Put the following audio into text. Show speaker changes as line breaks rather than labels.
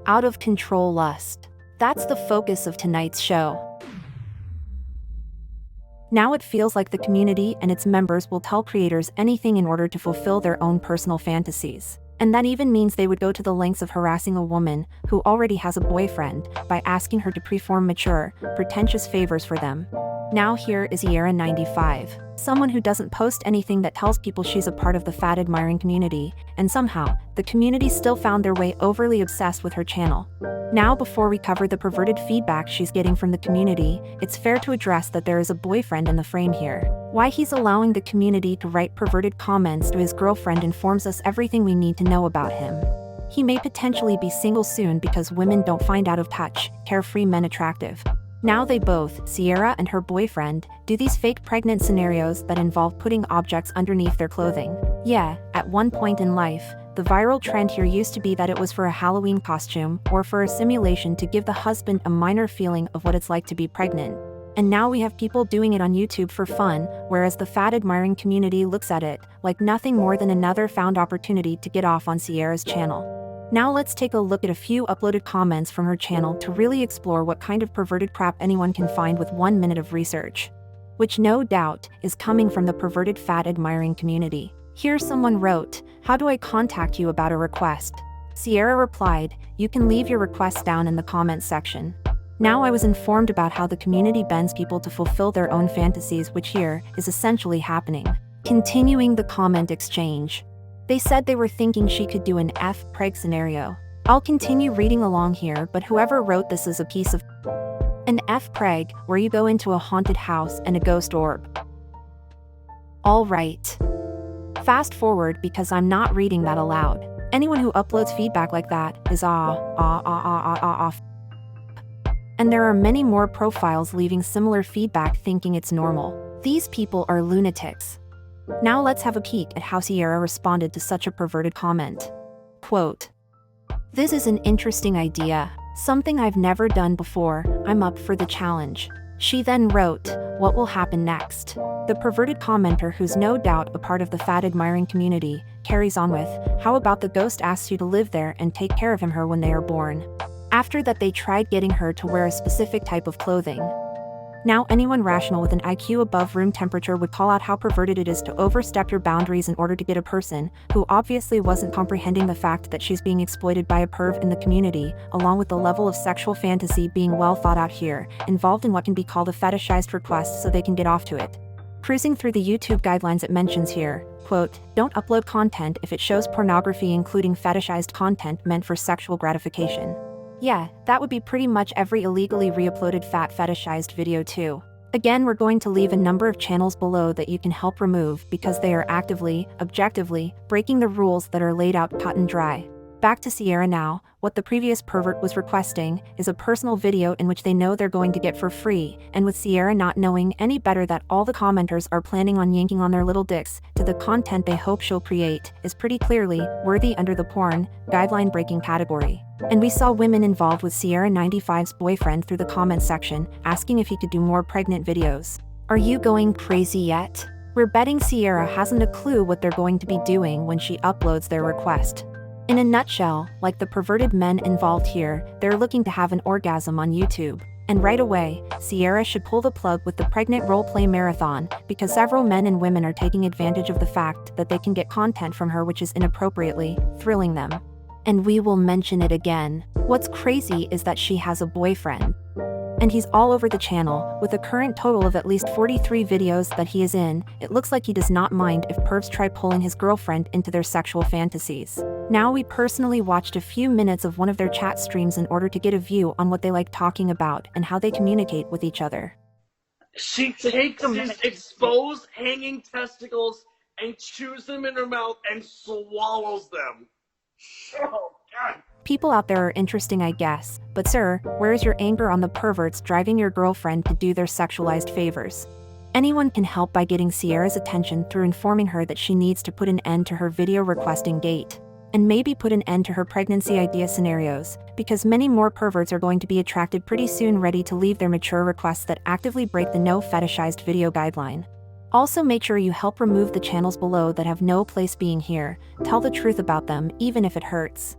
Out of control lust. That's the focus of tonight's show. Now it feels like the community and its members will tell creators anything in order to fulfill their own personal fantasies. And that even means they would go to the lengths of harassing a woman who already has a boyfriend by asking her to perform mature, pretentious favors for them. Now here is Sierra95, someone who doesn't post anything that tells people she's a part of the fat admiring community, and somehow, the community still found their way overly obsessed with her channel. Now before we cover the perverted feedback she's getting from the community, it's fair to address that there is a boyfriend in the frame here. Why he's allowing the community to write perverted comments to his girlfriend informs us everything we need to know about him. He may potentially be single soon because women don't find out of touch, carefree men attractive. Now they both, Sierra and her boyfriend, do these fake pregnant scenarios that involve putting objects underneath their clothing. Yeah, at one point in life, the viral trend here used to be that it was for a Halloween costume or for a simulation to give the husband a minor feeling of what it's like to be pregnant. And now we have people doing it on YouTube for fun, whereas the fat admiring community looks at it like nothing more than another found opportunity to get off on Sierra's channel. Now let's take a look at a few uploaded comments from her channel to really explore what kind of perverted crap anyone can find with 1 minute of research. Which no doubt is coming from the perverted fat admiring community. Here someone wrote, "How do I contact you about a request?" Sierra replied, "You can leave your request down in the comments section." Now I was informed about how the community bends people to fulfill their own fantasies, which here is essentially happening. Continuing the comment exchange. They said they were thinking she could do an F-preg scenario. I'll continue reading along here, but whoever wrote this is a piece of an F-preg, where you go into a haunted house and a ghost orb. Alright. Fast forward because I'm not reading that aloud. Anyone who uploads feedback like that is off. And there are many more profiles leaving similar feedback thinking it's normal. These people are lunatics. Now let's have a peek at how Sierra responded to such a perverted comment. Quote, "This is an interesting idea, something I've never done before, I'm up for the challenge." She then wrote, "What will happen next?" The perverted commenter, who's no doubt a part of the fat admiring community, carries on with, "How about the ghost asks you to live there and take care of her when they are born?" After that they tried getting her to wear a specific type of clothing. Now anyone rational with an IQ above room temperature would call out how perverted it is to overstep your boundaries in order to get a person who obviously wasn't comprehending the fact that she's being exploited by a perv in the community, along with the level of sexual fantasy being well thought out here, involved in what can be called a fetishized request so they can get off to it. Cruising through the YouTube guidelines it mentions here, quote, "Don't upload content if it shows pornography including fetishized content meant for sexual gratification." Yeah, that would be pretty much every illegally re-uploaded fat fetishized video too. Again, we're going to leave a number of channels below that you can help remove because they are actively, objectively, breaking the rules that are laid out cut and dry. Back to Sierra now. What the previous pervert was requesting is a personal video in which they know they're going to get for free, and with Sierra not knowing any better that all the commenters are planning on yanking on their little dicks to the content they hope she'll create is pretty clearly worthy under the porn guideline breaking category. And we saw women involved with Sierra95's boyfriend through the comments section asking if he could do more pregnant videos. Are you going crazy yet? We're betting Sierra hasn't a clue what they're going to be doing when she uploads their request. In a nutshell, like the perverted men involved here, they're looking to have an orgasm on YouTube. And right away, Sierra should pull the plug with the pregnant roleplay marathon, because several men and women are taking advantage of the fact that they can get content from her which is inappropriately thrilling them. And we will mention it again. What's crazy is that she has a boyfriend. And he's all over the channel, with a current total of at least 43 videos that he is in. It looks like he does not mind if pervs try pulling his girlfriend into their sexual fantasies. Now we personally watched a few minutes of one of their chat streams in order to get a view on what they like talking about and how they communicate with each other.
She takes these exposed hanging testicles and chews them in her mouth and swallows them. Oh, God.
People out there are interesting, I guess, but sir, where is your anger on the perverts driving your girlfriend to do their sexualized favors? Anyone can help by getting Sierra's attention through informing her that she needs to put an end to her video requesting gate. And maybe put an end to her pregnancy idea scenarios, because many more perverts are going to be attracted pretty soon ready to leave their mature requests that actively break the no fetishized video guideline. Also make sure you help remove the channels below that have no place being here. Tell the truth about them even if it hurts.